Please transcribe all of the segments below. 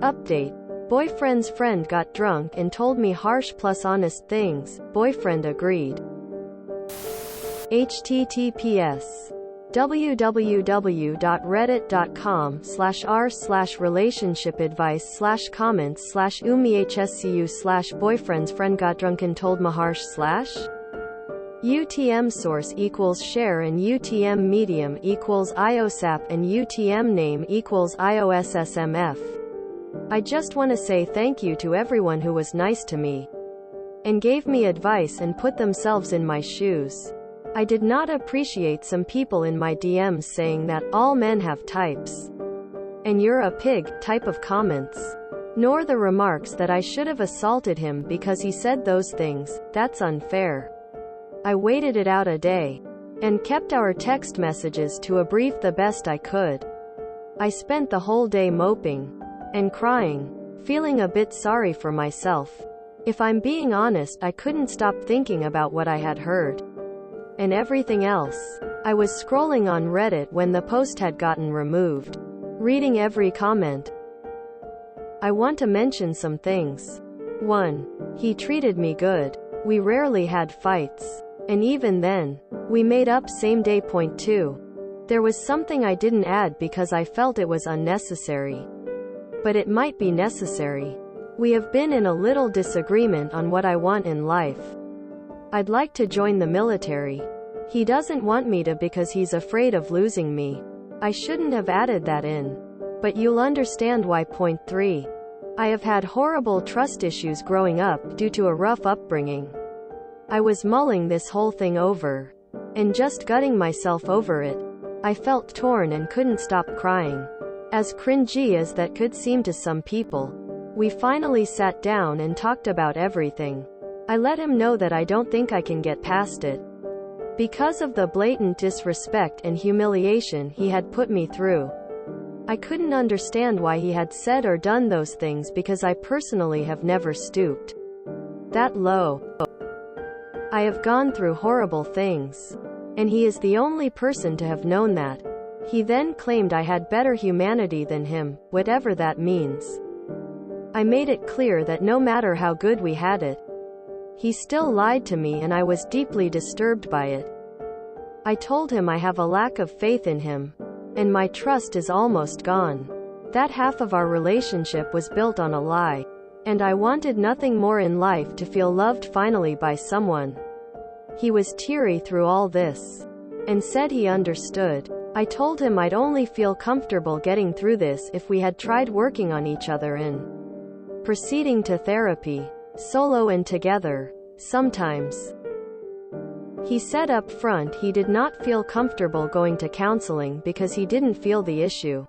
Update. Boyfriend's friend got drunk and told me harsh plus honest things. Boyfriend agreed. https www.reddit.com/r/relationshipadvice/comments/umihscu/boyfriend's friend got drunk and told me harsh UTM source equals share and UTM medium equals IOSAP and UTM name equals IOSSMF. I just want to say thank you to everyone who was nice to me and gave me advice and put themselves in my shoes. I did not appreciate some people in my DMs saying that all men have types and you're a pig type of comments, nor the remarks that I should have assaulted him because he said those things. That's unfair. I waited it out a day and kept our text messages to a brief the best I could. I spent the whole day moping and crying, feeling a bit sorry for myself. If I'm being honest, I couldn't stop thinking about what I had heard and everything else. I was scrolling on Reddit when the post had gotten removed, reading every comment. I want to mention some things. 1. He treated me good. We rarely had fights, and even then, we made up same day. Point 2. There was something I didn't add because I felt it was unnecessary, but it might be necessary. We have been in a little disagreement on what I want in life. I'd like to join the military. He doesn't want me to because he's afraid of losing me. I shouldn't have added that in, but you'll understand why. Point 3. I have had horrible trust issues growing up due to a rough upbringing. I was mulling this whole thing over and just gutting myself over it. I felt torn and couldn't stop crying. As cringy as that could seem to some people, we finally sat down and talked about everything. I let him know that I don't think I can get past it because of the blatant disrespect and humiliation he had put me through. I couldn't understand why he had said or done those things because I personally have never stooped that low. I have gone through horrible things, and he is the only person to have known that. He then claimed I had better humanity than him, whatever that means. I made it clear that no matter how good we had it, he still lied to me and I was deeply disturbed by it. I told him I have a lack of faith in him, and my trust is almost gone. That half of our relationship was built on a lie, and I wanted nothing more in life to feel loved finally by someone. He was teary through all this and said he understood. I told him I'd only feel comfortable getting through this if we had tried working on each other and proceeding to therapy, solo and together, sometimes. He said up front he did not feel comfortable going to counseling because he didn't feel the issue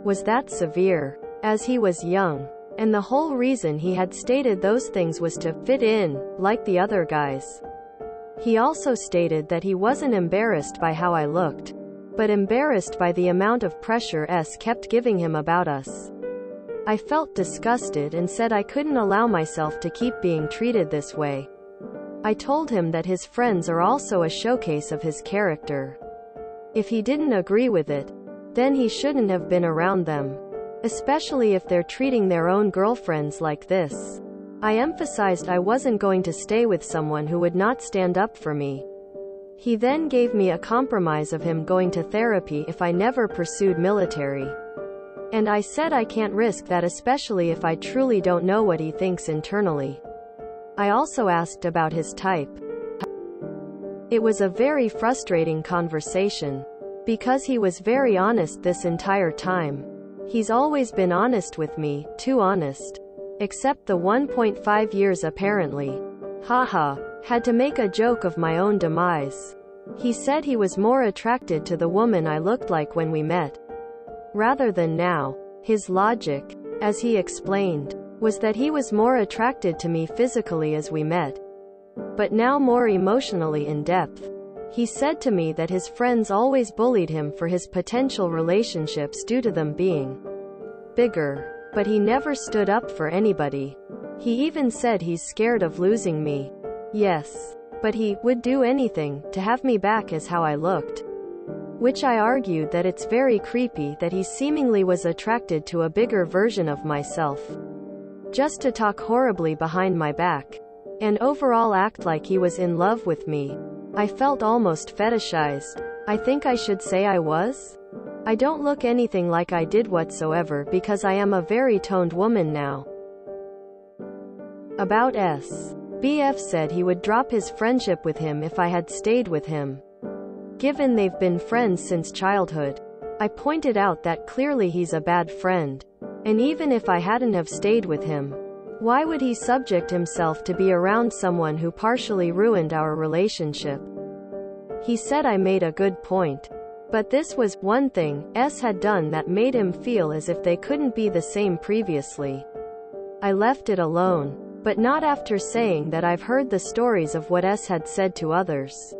was that severe, as he was young, and the whole reason he had stated those things was to fit in, like the other guys. He also stated that he wasn't embarrassed by how I looked, but embarrassed by the amount of pressure S kept giving him about us. I felt disgusted and said I couldn't allow myself to keep being treated this way. I told him that his friends are also a showcase of his character. If he didn't agree with it, then he shouldn't have been around them, especially if they're treating their own girlfriends like this. I emphasized I wasn't going to stay with someone who would not stand up for me. He then gave me a compromise of him going to therapy if I never pursued military. And I said I can't risk that, especially if I truly don't know what he thinks internally. I also asked about his type. It was a very frustrating conversation, because he was very honest this entire time. He's always been honest with me, too honest. Except the 1.5 years apparently. Haha. Had to make a joke of my own demise. He said he was more attracted to the woman I looked like when we met, rather than now. His logic, as he explained, was that he was more attracted to me physically as we met, but now more emotionally in depth. He said to me that his friends always bullied him for his potential relationships due to them being bigger, but he never stood up for anybody. He even said he's scared of losing me. Yes, but he would do anything to have me back as how I looked. Which I argued that it's very creepy that he seemingly was attracted to a bigger version of myself. Just to talk horribly behind my back. And overall act like he was in love with me. I felt almost fetishized. I think I should say I was? I don't look anything like I did whatsoever because I am a very toned woman now. About S. BF said he would drop his friendship with him if I had stayed with him. Given they've been friends since childhood. I pointed out that clearly he's a bad friend. And even if I hadn't have stayed with him, why would he subject himself to be around someone who partially ruined our relationship? He said I made a good point. But this was one thing S had done that made him feel as if they couldn't be the same previously. I left it alone, but not after saying that I've heard the stories of what S had said to others.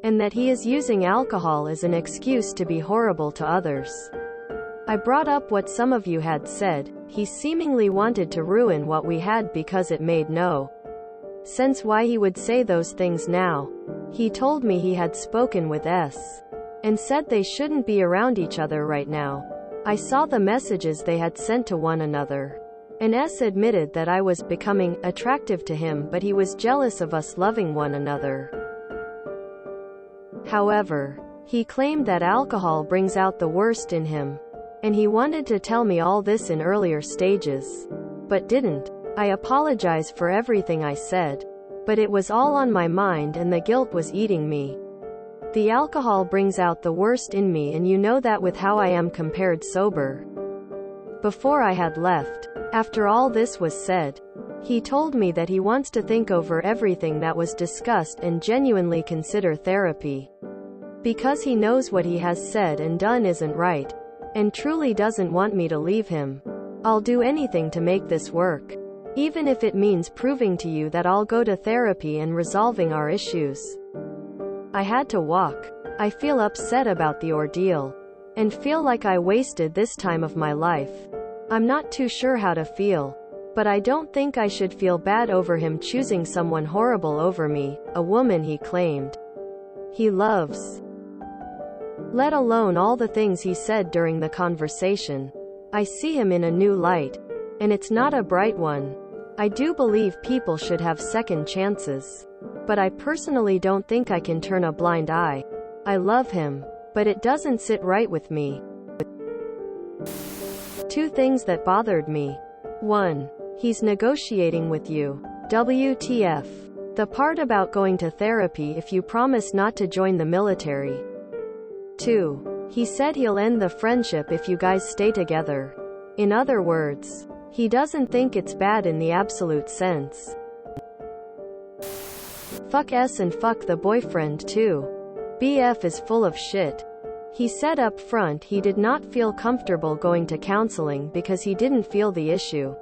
And that he is using alcohol as an excuse to be horrible to others. I brought up what some of you had said, he seemingly wanted to ruin what we had because it made no sense why he would say those things now. He told me he had spoken with S. and said they shouldn't be around each other right now. I saw the messages they had sent to one another. And S admitted that I was becoming attractive to him, but he was jealous of us loving one another. However, he claimed that alcohol brings out the worst in him. And he wanted to tell me all this in earlier stages. But didn't. I apologize for everything I said. But it was all on my mind and the guilt was eating me. The alcohol brings out the worst in me, and you know that with how I am compared sober. Before I had left, after all this was said, he told me that he wants to think over everything that was discussed and genuinely consider therapy. Because he knows what he has said and done isn't right. And truly doesn't want me to leave him. I'll do anything to make this work. Even if it means proving to you that I'll go to therapy and resolving our issues. I had to walk. I feel upset about the ordeal. And feel like I wasted this time of my life. I'm not too sure how to feel. But I don't think I should feel bad over him choosing someone horrible over me, a woman he claimed he loves. Let alone all the things he said during the conversation. I see him in a new light. And it's not a bright one. I do believe people should have second chances. But I personally don't think I can turn a blind eye. I love him. But it doesn't sit right with me. 2 things that bothered me. 1. He's negotiating with you. WTF. The part about going to therapy if you promise not to join the military. 2. He said he'll end the friendship if you guys stay together. In other words, he doesn't think it's bad in the absolute sense. Fuck S and fuck the boyfriend too. BF is full of shit. He said up front he did not feel comfortable going to counseling because he didn't feel the issue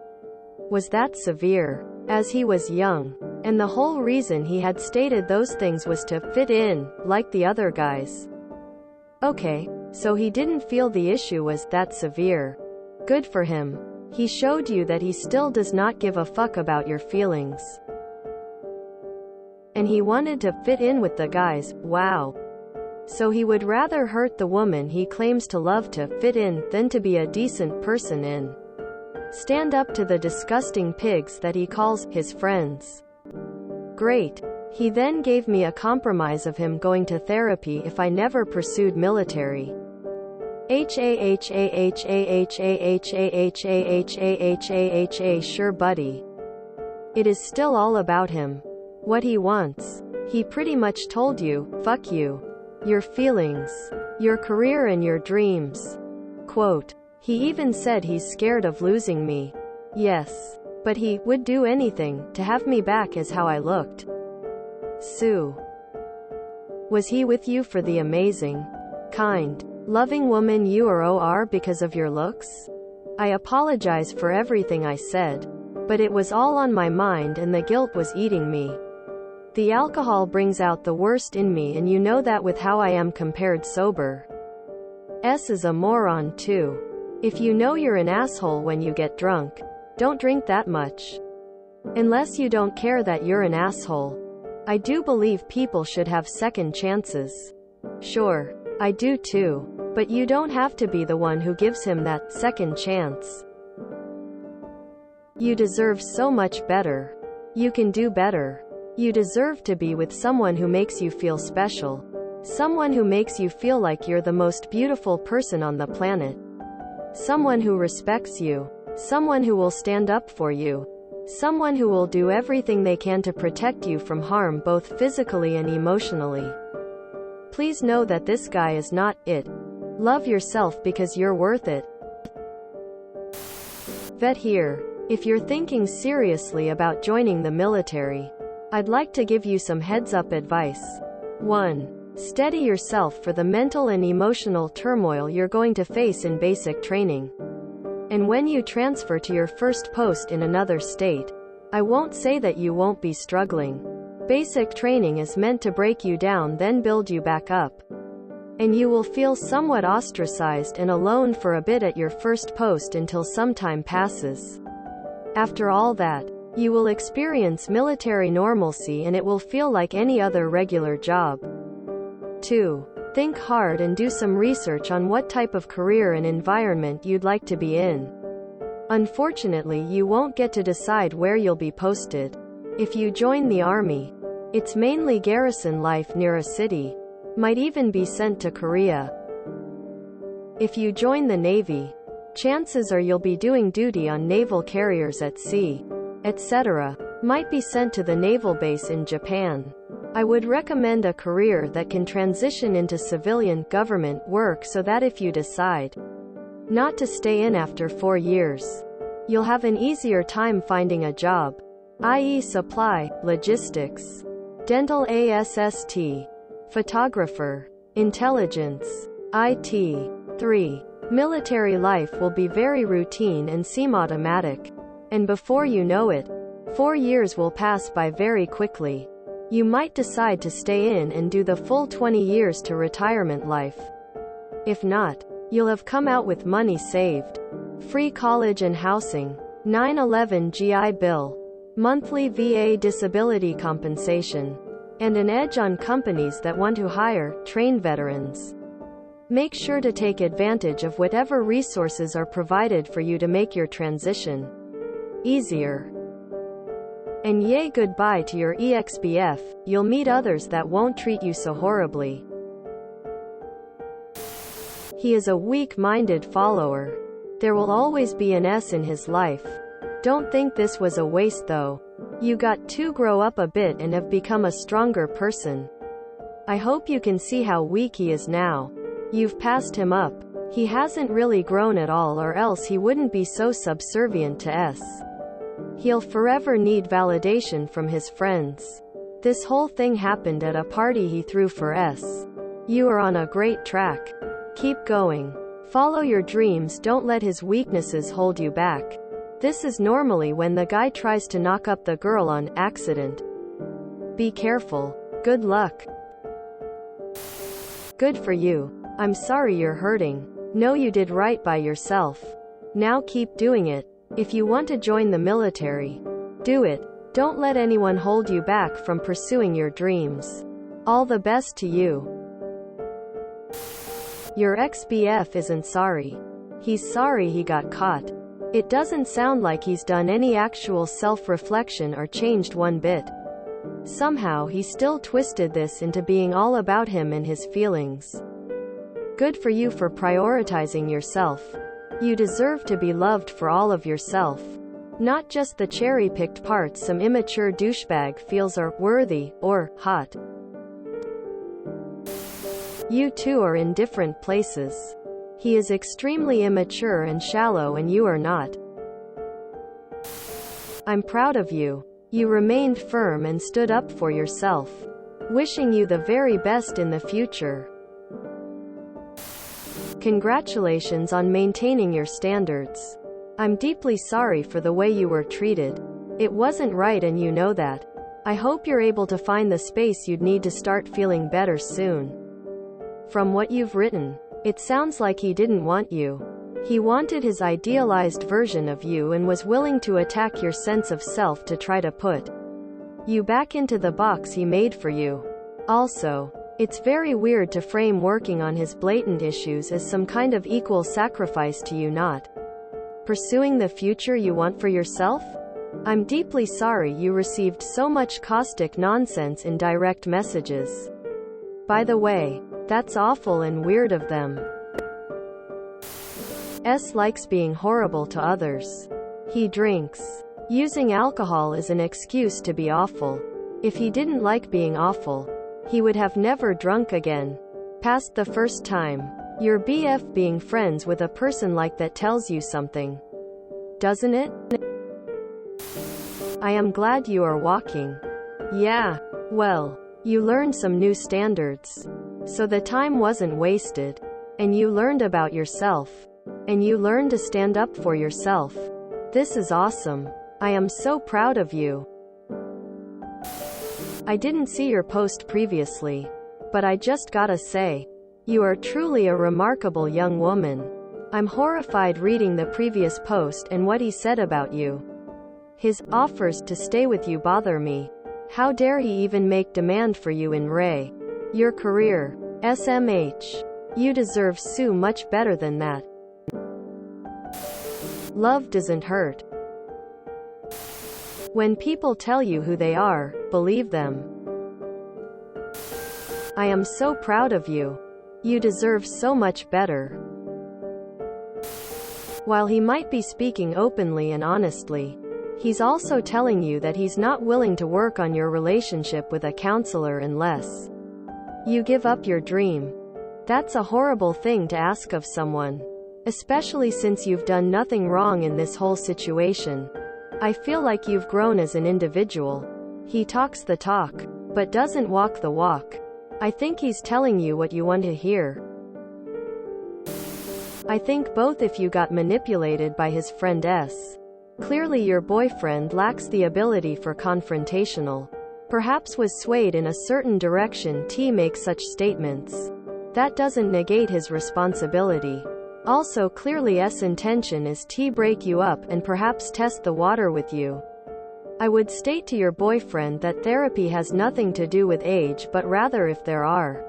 was that severe, as he was young. And the whole reason he had stated those things was to fit in, like the other guys. Okay, so he didn't feel the issue was that severe. Good for him. He showed you that he still does not give a fuck about your feelings. And he wanted to fit in with the guys, wow. So he would rather hurt the woman he claims to love to fit in, than to be a decent person and stand up to the disgusting pigs that he calls his friends. Great. He then gave me a compromise of him going to therapy if I never pursued military. Sure buddy. It is still all about him. What he wants. He pretty much told you, fuck you. Your feelings. Your career and your dreams. Quote. He even said he's scared of losing me. Yes. But he would do anything to have me back as how I looked. Sue. Was he with you for the amazing, kind, loving woman you are because of your looks? I apologize for everything I said. But it was all on my mind and the guilt was eating me. The alcohol brings out the worst in me, and you know that with how I am compared sober. S is a moron too. If you know you're an asshole when you get drunk, don't drink that much. Unless you don't care that you're an asshole. I do believe people should have second chances. Sure, I do too. But you don't have to be the one who gives him that second chance. You deserve so much better. You can do better. You deserve to be with someone who makes you feel special. Someone who makes you feel like you're the most beautiful person on the planet. Someone who respects you. Someone who will stand up for you. Someone who will do everything they can to protect you from harm both physically and emotionally. Please know that this guy is not it. Love yourself because you're worth it. Vet here. If you're thinking seriously about joining the military, I'd like to give you some heads-up advice. 1. Steady yourself for the mental and emotional turmoil you're going to face in basic training. And when you transfer to your first post in another state, I won't say that you won't be struggling. Basic training is meant to break you down, then build you back up. And you will feel somewhat ostracized and alone for a bit at your first post until some time passes. After all that, you will experience military normalcy and it will feel like any other regular job. 2. Think hard and do some research on what type of career and environment you'd like to be in. Unfortunately, you won't get to decide where you'll be posted. If you join the army, it's mainly garrison life near a city. Might even be sent to Korea. If you join the Navy, chances are you'll be doing duty on naval carriers at sea, etc. Might be sent to the naval base in Japan. I would recommend a career that can transition into civilian government work so that if you decide not to stay in after 4 years, you'll have an easier time finding a job, i.e. supply, logistics, dental ASST, photographer, intelligence, IT. 3. Military life will be very routine and seem automatic. And before you know it, 4 years will pass by very quickly. You might decide to stay in and do the full 20 years to retirement life. If not, you'll have come out with money saved, free college and housing, 9/11 GI Bill, monthly VA disability compensation, and an edge on companies that want to hire trained veterans. Make sure to take advantage of whatever resources are provided for you to make your transition easier. And yay goodbye to your EXBF, you'll meet others that won't treat you so horribly. He is a weak-minded follower. There will always be an S in his life. Don't think this was a waste though. You got to grow up a bit and have become a stronger person. I hope you can see how weak he is now. You've passed him up. He hasn't really grown at all, or else he wouldn't be so subservient to S. He'll forever need validation from his friends. This whole thing happened at a party he threw for S. You are on a great track. Keep going. Follow your dreams, don't let his weaknesses hold you back. This is normally when the guy tries to knock up the girl on accident. Be careful. Good luck. Good for you. I'm sorry you're hurting. Know you did right by yourself. Now keep doing it. If you want to join the military, do it. Don't let anyone hold you back from pursuing your dreams. All the best to you. Your ex-BF isn't sorry. He's sorry he got caught. It doesn't sound like he's done any actual self-reflection or changed one bit. Somehow he still twisted this into being all about him and his feelings. Good for you for prioritizing yourself. You deserve to be loved for all of yourself. Not just the cherry-picked parts some immature douchebag feels are worthy or hot. You two are in different places. He is extremely immature and shallow and you are not. I'm proud of you. You remained firm and stood up for yourself. Wishing you the very best in the future. Congratulations on maintaining your standards. I'm deeply sorry for the way you were treated. It wasn't right and you know that. I hope you're able to find the space you'd need to start feeling better soon. From what you've written, it sounds like he didn't want you. He wanted his idealized version of you and was willing to attack your sense of self to try to put you back into the box he made for you. Also, It's very weird to frame working on his blatant issues as some kind of equal sacrifice to you not pursuing the future you want for yourself. I'm deeply sorry you received so much caustic nonsense in direct messages. By the way, that's awful and weird of them. S likes being horrible to others. He drinks. Using alcohol is an excuse to be awful. If he didn't like being awful, he would have never drunk again. Past the first time. Your BF being friends with a person like that tells you something, doesn't it? I am glad you are walking. Yeah. Well, you learned some new standards. So the time wasn't wasted. And you learned about yourself. And you learned to stand up for yourself. This is awesome. I am so proud of you. I didn't see your post previously, but I just gotta say, you are truly a remarkable young woman. I'm horrified reading the previous post and what he said about you. His offers to stay with you bother me. How dare he even make demand for you in Ray? Your career. SMH. You deserve so much better than that. Love doesn't hurt. When people tell you who they are, believe them. I am so proud of you. You deserve so much better. While he might be speaking openly and honestly, he's also telling you that he's not willing to work on your relationship with a counselor unless you give up your dream. That's a horrible thing to ask of someone, especially since you've done nothing wrong in this whole situation. I feel like you've grown as an individual. He talks the talk, but doesn't walk the walk. I think he's telling you what you want to hear. I think both of you got manipulated by his friend S. Clearly your boyfriend lacks the ability for confrontational. Perhaps was swayed in a certain direction to make such statements. That doesn't negate his responsibility. Also clearly S' intention is to break you up and perhaps test the water with you. I would state to your boyfriend that therapy has nothing to do with age but rather if there are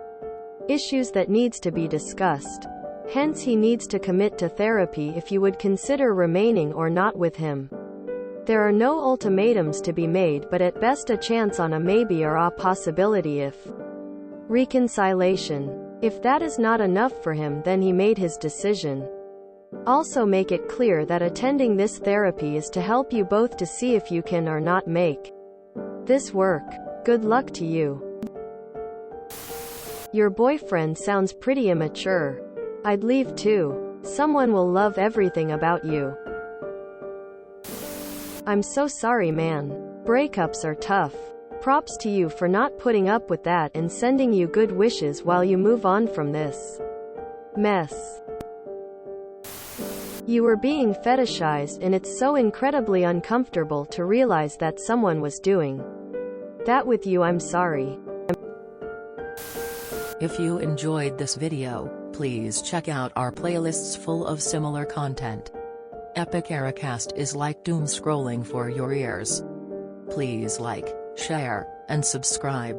issues that needs to be discussed. Hence he needs to commit to therapy if you would consider remaining or not with him. There are no ultimatums to be made but at best a chance on a maybe or a possibility if reconciliation. If that is not enough for him then he made his decision. Also make it clear that attending this therapy is to help you both to see if you can or not make this work. Good luck to you. Your boyfriend sounds pretty immature. I'd leave too. Someone will love everything about you. I'm so sorry man. Breakups are tough. Props to you for not putting up with that and sending you good wishes while you move on from this mess. You were being fetishized and it's so incredibly uncomfortable to realize that someone was doing that with you. I'm sorry. If you enjoyed this video, please check out our playlists full of similar content. Epic Ericast is like doom scrolling for your ears. Please like, share, and subscribe.